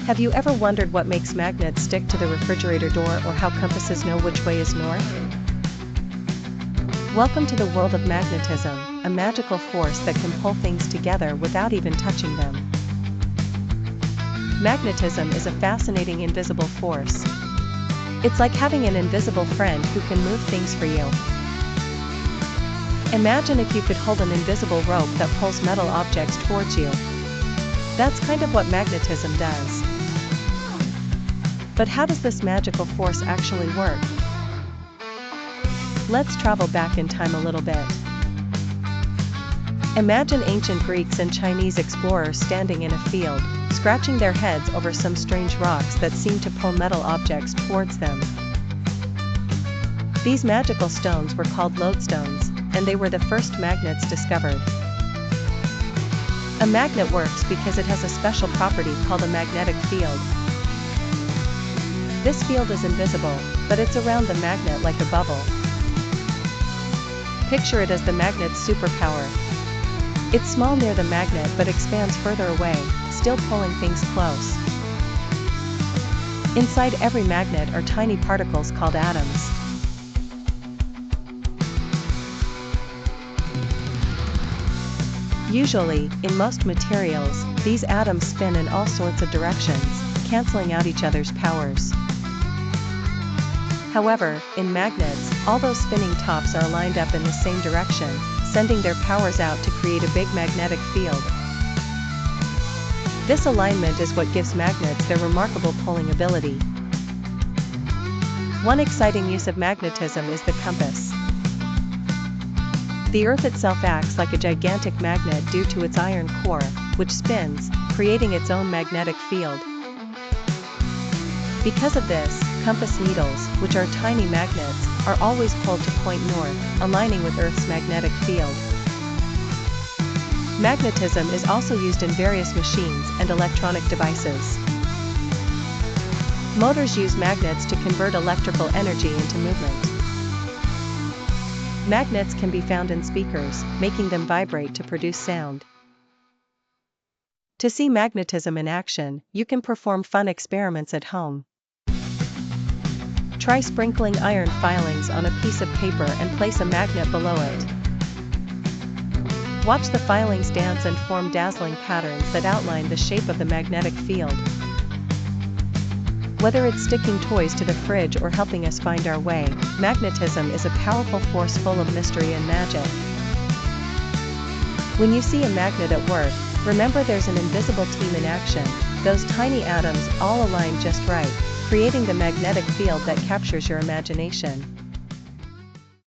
Have you ever wondered what makes magnets stick to the refrigerator door or how compasses know which way is north? Welcome to the world of magnetism, a magical force that can pull things together without even touching them. Magnetism is a fascinating invisible force. It's like having an invisible friend who can move things for you. Imagine if you could hold an invisible rope that pulls metal objects towards you. That's kind of what magnetism does. But how does this magical force actually work? Let's travel back in time a little bit. Imagine ancient Greeks and Chinese explorers standing in a field, scratching their heads over some strange rocks that seem to pull metal objects towards them. These magical stones were called lodestones, and they were the first magnets discovered. A magnet works because it has a special property called a magnetic field. This field is invisible, but it's around the magnet like a bubble. Picture it as the magnet's superpower. It's small near the magnet but expands further away, still pulling things close. Inside every magnet are tiny particles called atoms. Usually, in most materials, these atoms spin in all sorts of directions, canceling out each other's powers. However, in magnets, all those spinning tops are lined up in the same direction, sending their powers out to create a big magnetic field. This alignment is what gives magnets their remarkable pulling ability. One exciting use of magnetism is the compass. The Earth itself acts like a gigantic magnet due to its iron core, which spins, creating its own magnetic field. Because of this, compass needles, which are tiny magnets, are always pulled to point north, aligning with Earth's magnetic field. Magnetism is also used in various machines and electronic devices. Motors use magnets to convert electrical energy into movement. Magnets can be found in speakers, making them vibrate to produce sound. To see magnetism in action, you can perform fun experiments at home. Try sprinkling iron filings on a piece of paper and place a magnet below it. Watch the filings dance and form dazzling patterns that outline the shape of the magnetic field. Whether it's sticking toys to the fridge or helping us find our way, magnetism is a powerful force full of mystery and magic. When you see a magnet at work, remember there's an invisible team in action, those tiny atoms all aligned just right, creating the magnetic field that captures your imagination.